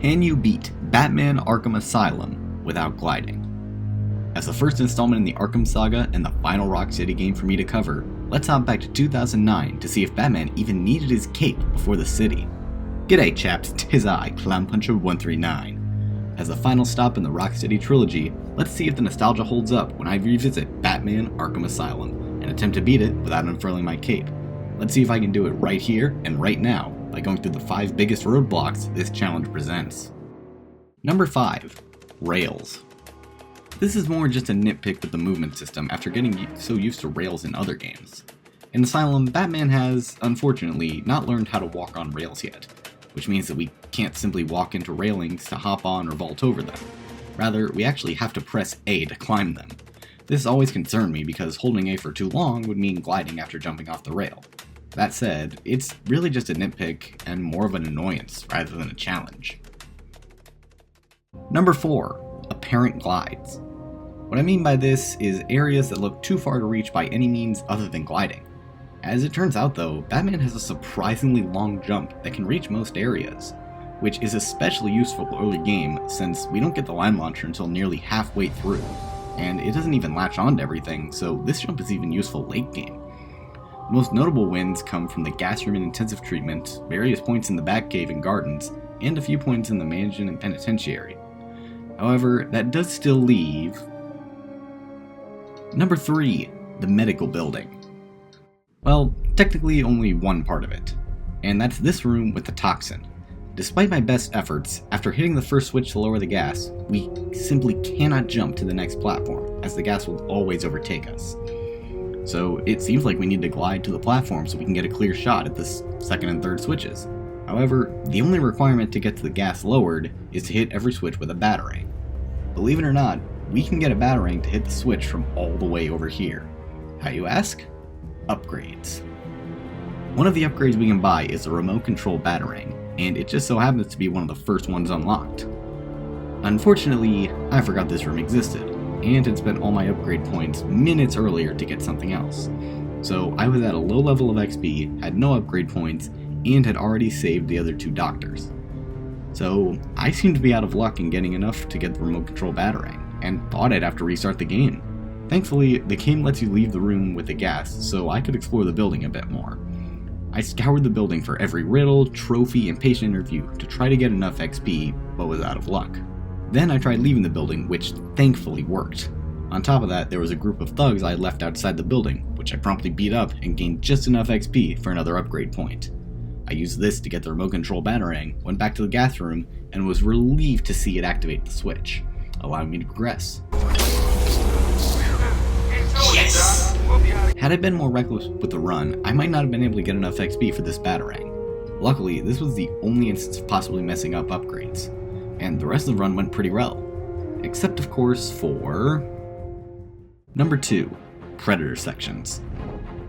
Can you beat Batman Arkham Asylum without gliding? As the first installment in the Arkham Saga and the final Rocksteady game for me to cover, let's hop back to 2009 to see if Batman even needed his cape before the city. G'day chaps, 'tis I, Clownpuncher139. As the final stop in the Rocksteady trilogy, let's see if the nostalgia holds up when I revisit Batman Arkham Asylum and attempt to beat it without unfurling my cape. Let's see if I can do it right here and right now by going through the 5 biggest roadblocks this challenge presents. Number 5. Rails. This is more just a nitpick with the movement system after getting so used to rails in other games. In Asylum, Batman has, unfortunately, not learned how to walk on rails yet, which means that we can't simply walk into railings to hop on or vault over them. Rather, we actually have to press A to climb them. This always concerned me because holding A for too long would mean gliding after jumping off the rail. That said, it's really just a nitpick and more of an annoyance rather than a challenge. Number 4. Apparent glides. What I mean by this is areas that look too far to reach by any means other than gliding. As it turns out though, Batman has a surprisingly long jump that can reach most areas, which is especially useful early game since we don't get the line launcher until nearly halfway through, and it doesn't even latch onto everything, so this jump is even useful late game. The most notable wins come from the gas room and intensive treatment, various points in the Batcave and gardens, and a few points in the mansion and penitentiary. However, that does still leave... Number 3. The medical building. Well, technically only one part of it, and that's this room with the toxin. Despite my best efforts, after hitting the first switch to lower the gas, we simply cannot jump to the next platform, as the gas will always overtake us. So it seems like we need to glide to the platform so we can get a clear shot at the second and third switches. However, the only requirement to get to the gas lowered is to hit every switch with a batarang. Believe it or not, we can get a batarang to hit the switch from all the way over here. How you ask? Upgrades. One of the upgrades we can buy is a remote control batarang, and it just so happens to be one of the first ones unlocked. Unfortunately, I forgot this room existed, and had spent all my upgrade points minutes earlier to get something else. So I was at a low level of XP, had no upgrade points, and had already saved the other 2 doctors. So I seemed to be out of luck in getting enough to get the remote control batarang, and thought I'd have to restart the game. Thankfully, the game lets you leave the room with the gas, so I could explore the building a bit more. I scoured the building for every riddle, trophy, and patient interview to try to get enough XP, but was out of luck. Then I tried leaving the building, which thankfully worked. On top of that, there was a group of thugs I left outside the building, which I promptly beat up and gained just enough XP for another upgrade point. I used this to get the remote control batarang, went back to the gas room, and was relieved to see it activate the switch, allowing me to progress. Yes! Had I been more reckless with the run, I might not have been able to get enough XP for this batarang. Luckily, this was the only instance of possibly messing up upgrades, and the rest of the run went pretty well. Except of course for... Number 2. Predator sections.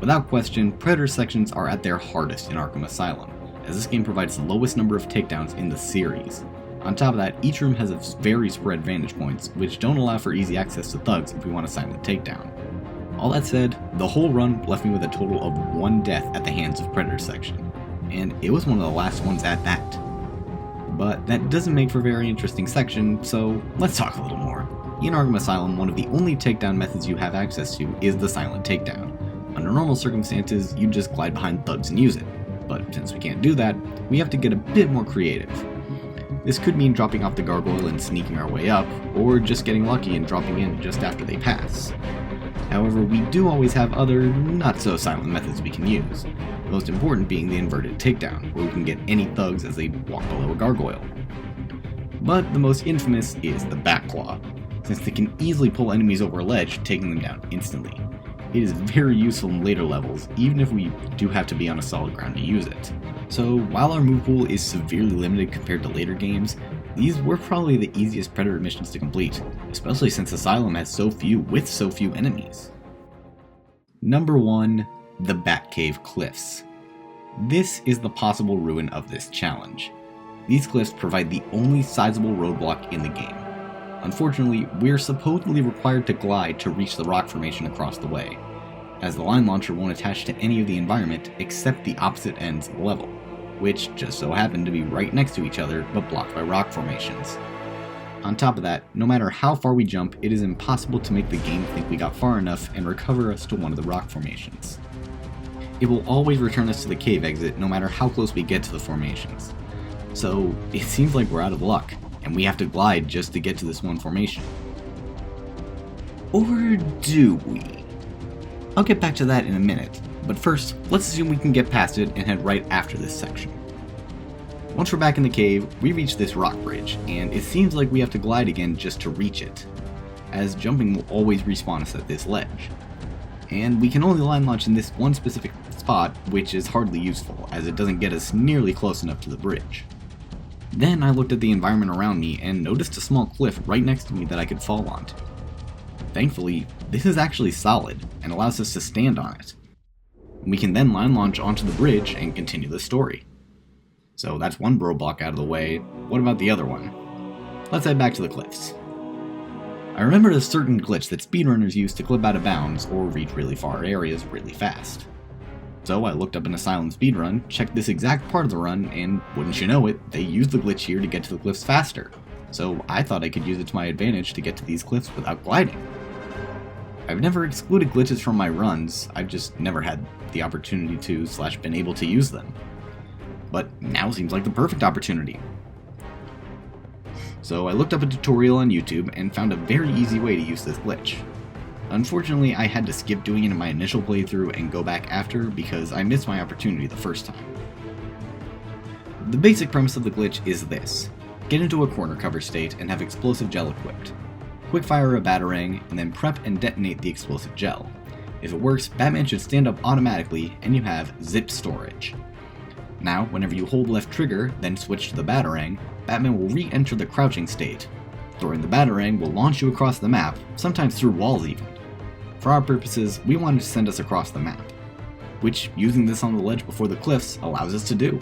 Without question, Predator sections are at their hardest in Arkham Asylum, as this game provides the lowest number of takedowns in the series. On top of that, each room has a very spread vantage points, which don't allow for easy access to thugs if we want to silent takedown. All that said, the whole run left me with a total of 1 death at the hands of Predator section, and it was one of the last ones at that. But that doesn't make for a very interesting section, so let's talk a little more. In Arkham Asylum, one of the only takedown methods you have access to is the silent takedown. Under normal circumstances, you just glide behind thugs and use it, but since we can't do that, we have to get a bit more creative. This could mean dropping off the gargoyle and sneaking our way up, or just getting lucky and dropping in just after they pass. However, we do always have other, not-so-silent methods we can use, the most important being the inverted takedown, where we can get any thugs as they walk below a gargoyle. But the most infamous is the Batclaw, since they can easily pull enemies over a ledge, taking them down instantly. It is very useful in later levels, even if we do have to be on a solid ground to use it. So while our move pool is severely limited compared to later games, these were probably the easiest Predator missions to complete, especially since Asylum has so few with so few enemies. Number 1. The Batcave Cliffs. This is the possible ruin of this challenge. These cliffs provide the only sizable roadblock in the game. Unfortunately, we're supposedly required to glide to reach the rock formation across the way, as the line launcher won't attach to any of the environment except the opposite ends of the level. which just so happened to be right next to each other but blocked by rock formations. On top of that, no matter how far we jump, it is impossible to make the game think we got far enough and recover us to one of the rock formations. It will always return us to the cave exit no matter how close we get to the formations. So it seems like we're out of luck, and we have to glide just to get to this one formation. Or do we? I'll get back to that in a minute, but first, let's assume we can get past it and head right after this section. Once we're back in the cave, we reach this rock bridge, and it seems like we have to glide again just to reach it, as jumping will always respawn us at this ledge. And we can only line launch in this one specific spot, which is hardly useful, as it doesn't get us nearly close enough to the bridge. Then I looked at the environment around me and noticed a small cliff right next to me that I could fall onto. Thankfully, this is actually solid and allows us to stand on it. We can then line launch onto the bridge and continue the story. So that's one roadblock out of the way. What about the other one? Let's head back to the cliffs. I remembered a certain glitch that speedrunners use to clip out of bounds or reach really far areas really fast. So I looked up an Asylum speedrun, checked this exact part of the run, and wouldn't you know it, they used the glitch here to get to the cliffs faster. So I thought I could use it to my advantage to get to these cliffs without gliding. I've never excluded glitches from my runs, I've just never had the opportunity to / been able to use them. But now seems like the perfect opportunity. So I looked up a tutorial on YouTube and found a very easy way to use this glitch. Unfortunately, I had to skip doing it in my initial playthrough and go back after because I missed my opportunity the first time. The basic premise of the glitch is this. Get into a corner cover state and have explosive gel equipped. Quickfire a batarang and then prep and detonate the explosive gel. If it works, Batman should stand up automatically and you have zipped storage. Now, whenever you hold left trigger, then switch to the batarang, Batman will re-enter the crouching state. Throwing the batarang will launch you across the map, sometimes through walls even. For our purposes, we wanted to send us across the map, which using this on the ledge before the cliffs allows us to do.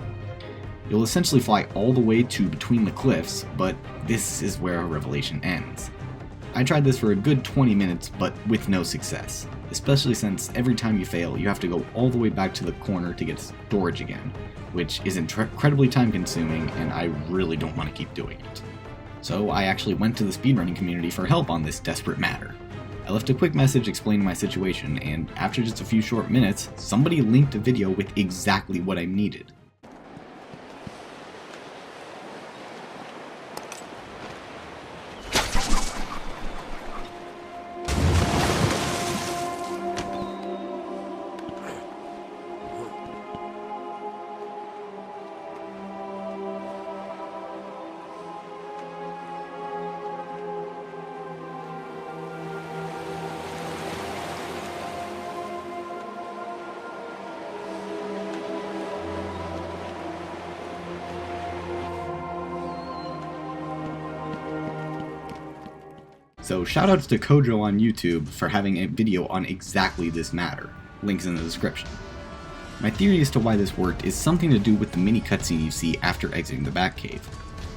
You'll essentially fly all the way to between the cliffs, but this is where our revelation ends. I tried this for a good 20 minutes, but with no success, especially since every time you fail, you have to go all the way back to the corner to get storage again, which is incredibly time consuming and I really don't want to keep doing it. So I actually went to the speedrunning community for help on this desperate matter. I left a quick message explaining my situation, and after just a few short minutes, somebody linked a video with exactly what I needed. So shoutouts to Kojo on YouTube for having a video on exactly this matter. Links in the description. My theory as to why this worked is something to do with the mini cutscene you see after exiting the Batcave.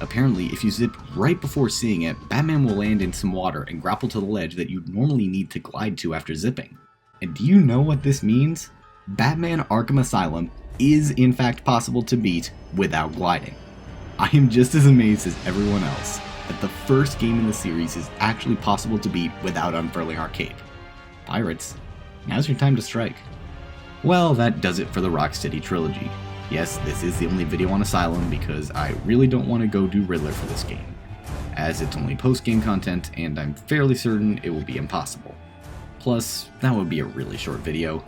Apparently, if you zip right before seeing it, Batman will land in some water and grapple to the ledge that you'd normally need to glide to after zipping. And do you know what this means? Batman Arkham Asylum is in fact possible to beat without gliding. I am just as amazed as everyone else that the first game in the series is actually possible to beat without unfurling our cape. Pirates, now's your time to strike. Well, that does it for the Rocksteady trilogy. Yes, this is the only video on Asylum because I really don't want to go do Riddler for this game, as it's only post-game content and I'm fairly certain it will be impossible. Plus, that would be a really short video.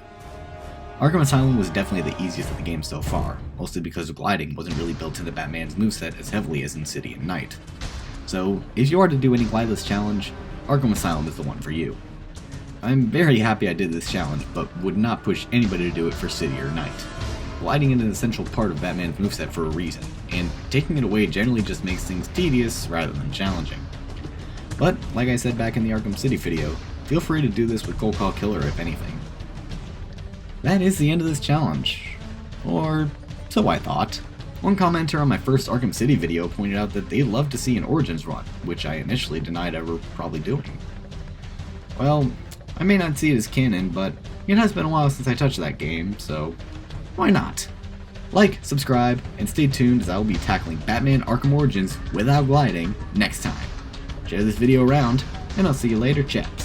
Arkham Asylum was definitely the easiest of the games so far, mostly because gliding wasn't really built into Batman's moveset as heavily as in City and Night. So, if you are to do any glideless challenge, Arkham Asylum is the one for you. I'm very happy I did this challenge, but would not push anybody to do it for City or Night. Gliding is an essential part of Batman's moveset for a reason, and taking it away generally just makes things tedious rather than challenging. But, like I said back in the Arkham City video, feel free to do this with Cold Call Killer if anything. That is the end of this challenge. Or, so I thought. One commenter on my first Arkham City video pointed out that they'd love to see an Origins run, which I initially denied ever probably doing. Well, I may not see it as canon, but it has been a while since I touched that game, so why not? Like, subscribe, and stay tuned as I will be tackling Batman Arkham Origins without gliding next time. Share this video around, and I'll see you later, chaps.